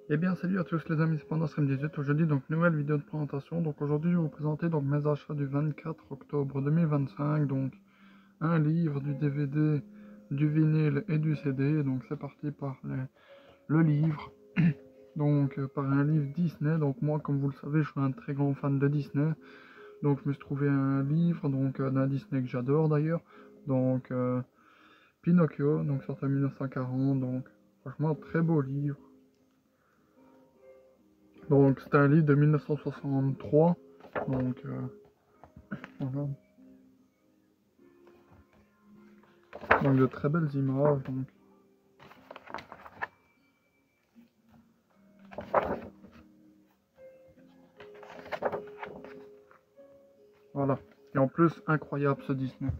Eh bien salut à tous les amis, c'est PandaStream18, aujourd'hui donc nouvelle vidéo de présentation. Donc aujourd'hui je vais vous présenter donc mes achats du 24 octobre 2025, donc un livre, du DVD, du vinyle et du CD. Donc c'est parti par le livre, donc par un livre Disney. Donc moi comme vous le savez je suis un très grand fan de Disney, donc je me suis trouvé un livre donc d'un Disney que j'adore d'ailleurs, donc Pinocchio, donc sorti en 1940, donc franchement très beau livre. Donc c'est un livre de 1963. Donc voilà. Donc de très belles images. Donc voilà. Et en plus incroyable ce Disney.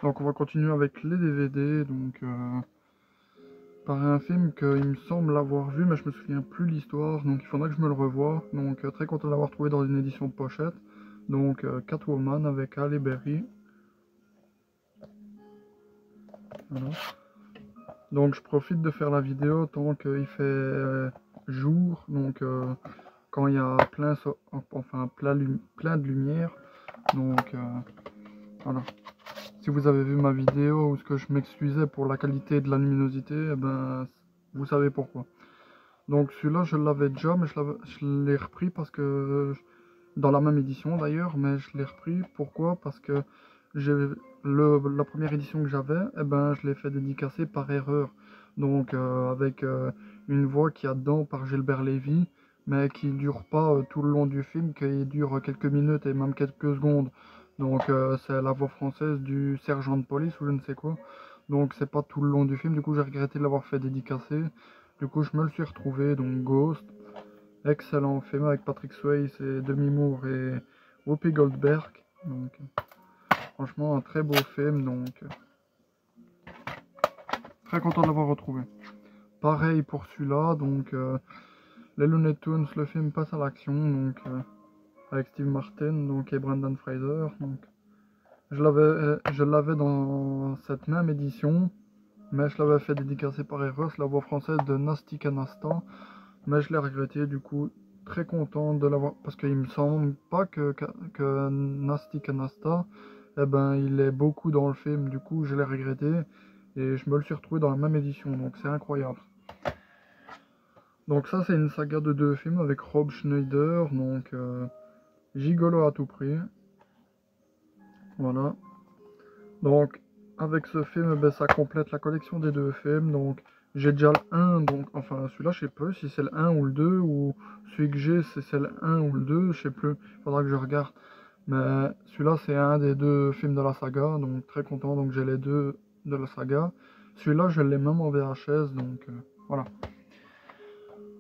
Donc on va continuer avec les DVD. Donc par un film qu'il me semble avoir vu, mais je me souviens plus l'histoire. Donc il faudrait que je me le revoie. Donc très content de l'avoir trouvé dans une édition de pochette. Donc Catwoman avec Halle Berry. Voilà. Donc je profite de faire la vidéo tant qu'il fait jour. Donc quand il y a plein de lumière. Donc voilà. Si vous avez vu ma vidéo où ce que je m'excusais pour la qualité de la luminosité, eh ben vous savez pourquoi. Donc celui-là je l'avais déjà, mais je l'ai repris parce que dans la même édition d'ailleurs, mais je l'ai repris pourquoi? Parce que la première édition que j'avais, eh ben je l'ai fait dédicacer par erreur. Donc avec une voix qu'il y a dedans par Gilbert Lévy, mais qui dure pas tout le long du film, qui dure quelques minutes et même quelques secondes. Donc c'est la voix française du sergent de police ou je ne sais quoi. Donc c'est pas tout le long du film, du coup j'ai regretté de l'avoir fait dédicacer. Du coup je me le suis retrouvé, donc Ghost. Excellent film avec Patrick Swayze et Demi Moore et Whoopi Goldberg. Donc franchement un très beau film, donc très content de l'avoir retrouvé. Pareil pour celui-là, donc les Looney Tunes, le film passe à l'action, donc avec Steve Martin donc, et Brendan Fraser. Donc je l'avais dans cette même édition, mais je l'avais fait dédicacer par erreur, c'est la voix française de Nasty Canasta, mais je l'ai regretté, du coup très content de l'avoir, parce qu'il me semble pas que Nasty Canasta, eh ben il est beaucoup dans le film, du coup je l'ai regretté, et je me le suis retrouvé dans la même édition, donc c'est incroyable. Donc ça c'est une saga de 2 films avec Rob Schneider, donc Gigolo à tout prix, voilà. Donc, avec ce film, ben, ça complète la collection des 2 films. Donc, j'ai déjà le 1, donc, enfin, celui-là, je sais pas si c'est le 1 ou le 2, ou celui que j'ai, c'est le 1 ou le 2, je sais plus, faudra que je regarde. Mais celui-là, c'est un des 2 films de la saga, donc très content, donc j'ai les 2 de la saga. Celui-là, je l'ai même en VHS, donc voilà.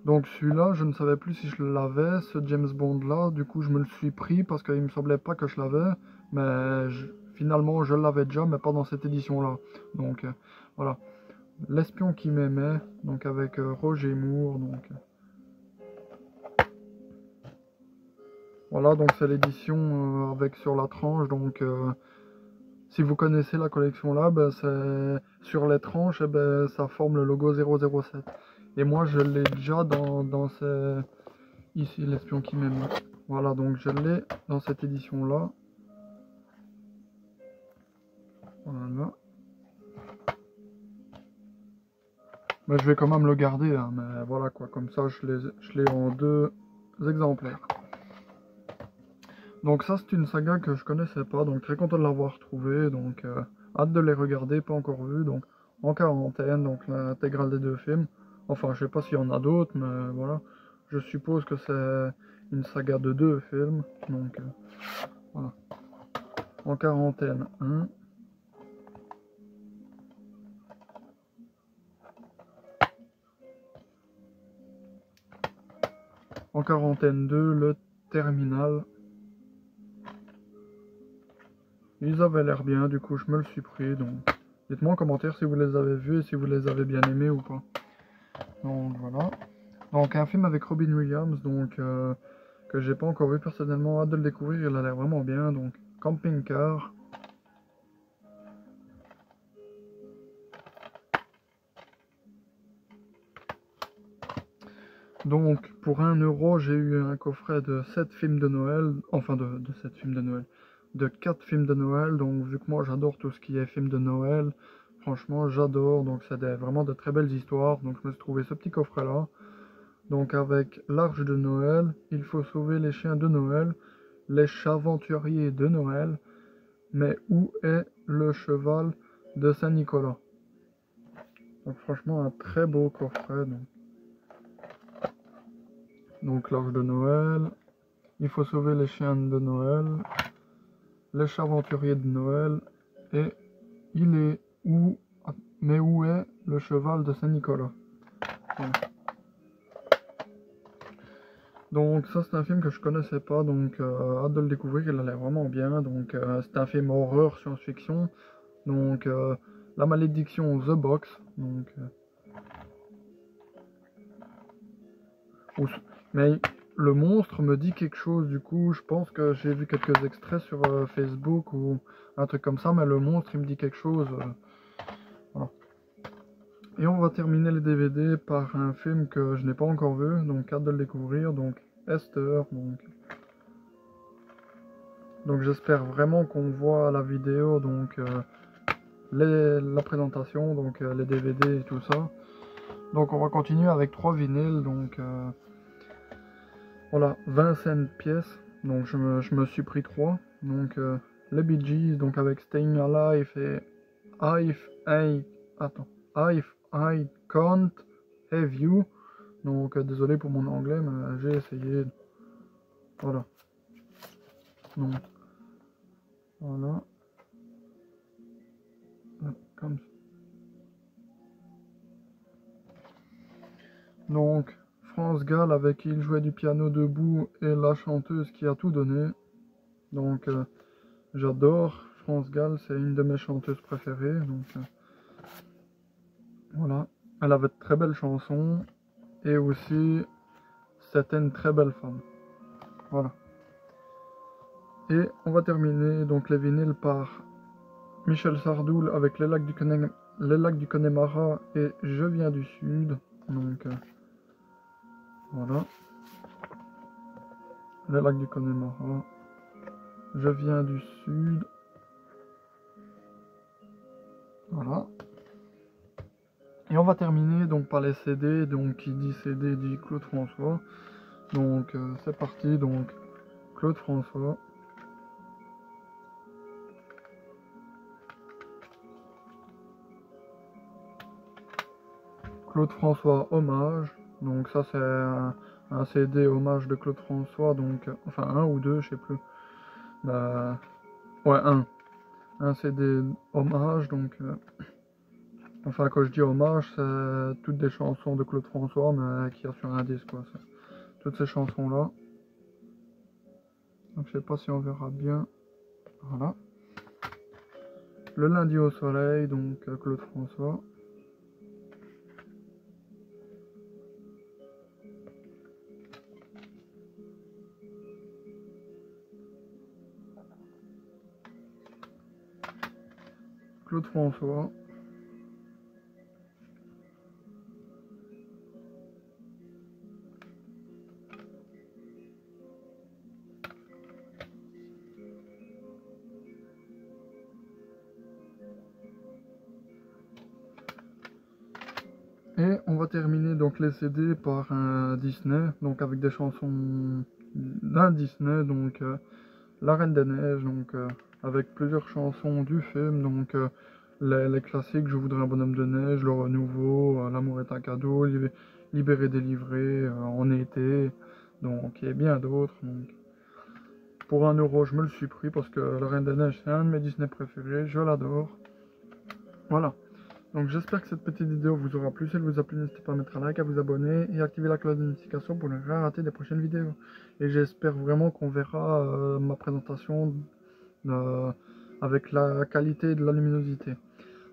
Donc celui-là, je ne savais plus si je l'avais, ce James Bond-là, du coup je me le suis pris parce qu'il me semblait pas que je l'avais, mais finalement je l'avais déjà, mais pas dans cette édition-là. Donc voilà, L'espion qui m'aimait, donc avec Roger Moore, donc voilà, donc c'est l'édition avec sur la tranche, donc si vous connaissez la collection là, ben, c'est sur les tranches, eh ben, ça forme le logo 007. Et moi je l'ai déjà dans ces... Ici, l'espion qui m'aime. Voilà, donc je l'ai dans cette édition-là. Voilà. Mais je vais quand même le garder, hein, mais voilà quoi, comme ça je l'ai en 2 exemplaires. Donc ça c'est une saga que je connaissais pas, donc très content de l'avoir trouvé, donc hâte de les regarder, pas encore vu, donc en quarantaine, donc l'intégrale des 2 films. Enfin, je sais pas s'il y en a d'autres, mais voilà. Je suppose que c'est une saga de 2 films, donc voilà. En quarantaine 1. En quarantaine 2, le terminal. Ils avaient l'air bien, du coup je me le suis pris, donc dites-moi en commentaire si vous les avez vus et si vous les avez bien aimés ou pas. Donc voilà. Donc un film avec Robin Williams, donc que j'ai pas encore vu personnellement, hâte de le découvrir, il a l'air vraiment bien, donc Camping Car. Donc pour 1 euro, j'ai eu un coffret de 7 films de Noël, enfin de 7 films de Noël, de 4 films de Noël. Donc vu que moi j'adore tout ce qui est film de Noël, franchement j'adore, donc c'est vraiment de très belles histoires. Donc je me suis trouvé ce petit coffret là. Donc avec l'Arche de Noël, il faut sauver les chiens de Noël, les chaventuriers de Noël, mais où est le cheval de Saint-Nicolas? Donc franchement un très beau coffret. Donc l'Arche de Noël, il faut sauver les chiens de Noël, les chaventuriers de Noël, et il est où? Mais où est le cheval de Saint-Nicolas? Voilà. Donc ça c'est un film que je connaissais pas, donc hâte de le découvrir, il a l'air vraiment bien. Donc c'est un film horreur science-fiction, donc La Malédiction The Box, donc mais le monstre me dit quelque chose, du coup je pense que j'ai vu quelques extraits sur Facebook ou un truc comme ça, mais le monstre il me dit quelque chose. Voilà. Et on va terminer les DVD par un film que je n'ai pas encore vu, donc hâte de le découvrir, donc Esther. Donc j'espère vraiment qu'on voit la vidéo, donc la présentation, donc les DVD et tout ça. Donc on va continuer avec 3 vinyles, donc voilà, 25 pièces, donc je me suis pris 3. Donc les Bee Gees, donc avec Staying Alive et If I Can't Have You. Donc désolé pour mon anglais, mais j'ai essayé. Voilà. Donc voilà. Comme ça. Donc France Gall, avec qui il jouait du piano debout, et la chanteuse qui a tout donné. Donc j'adore France Gall, c'est une de mes chanteuses préférées. Donc voilà. Elle avait de très belles chansons, et aussi c'était une très belle femme. Voilà. Et on va terminer donc les vinyles par Michel Sardou avec les lacs du Connemara et Je viens du Sud. Donc voilà. Les lacs du Connemara. Je viens du Sud. Voilà. Et on va terminer donc par les CD. Donc qui dit CD dit Claude François. Donc c'est parti. Donc Claude François. Claude François hommage. Donc ça c'est un CD hommage de Claude François. Donc enfin un ou deux, je sais plus. Bah, ouais, un CD hommage. Donc enfin quand je dis hommage, c'est toutes des chansons de Claude François, mais qui y a sur un disque, quoi. Toutes ces chansons là. Donc je sais pas si on verra bien. Voilà. Le lundi au soleil, donc Claude François. Claude François. Et on va terminer donc les CD par un Disney, donc avec des chansons d'un Disney, donc La Reine des Neiges, donc avec plusieurs chansons du film, donc les classiques, Je voudrais un bonhomme de neige, Le renouveau, L'amour est un cadeau, Libéré, délivré, En été, donc et bien d'autres. Donc pour 1 euro, je me le suis pris parce que La Reine des Neiges c'est un de mes Disney préférés, je l'adore. Voilà. Donc j'espère que cette petite vidéo vous aura plu. Si elle vous a plu, n'hésitez pas à mettre un like, à vous abonner et activer la cloche de notification pour ne rien rater des prochaines vidéos. Et j'espère vraiment qu'on verra ma présentation avec la qualité et de la luminosité.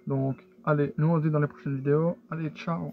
Donc allez, nous on se dit dans les prochaines vidéos. Allez, ciao!